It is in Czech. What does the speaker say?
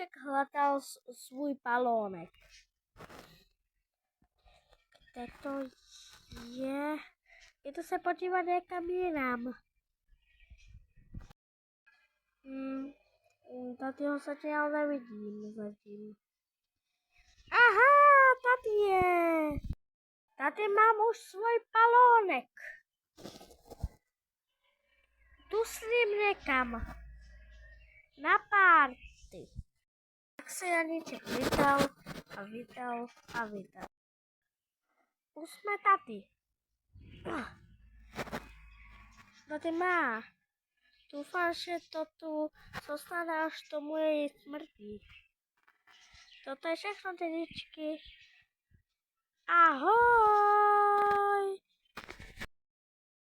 Tatíček hledal svůj balónek. Kde to je? Jdu se podívat někam jinam. Tady ho zatím ale nevidím zatím. Aha, tady je. Tady mám už svůj balónek. Tu s ním někam. Na párty. Tak se Janíček vydal a vydal a vydal. Už jsme tady. Tady má. Doufám, že to tu zůstane až do moje smrti. Toto je všechno, dědičky. Ahoj!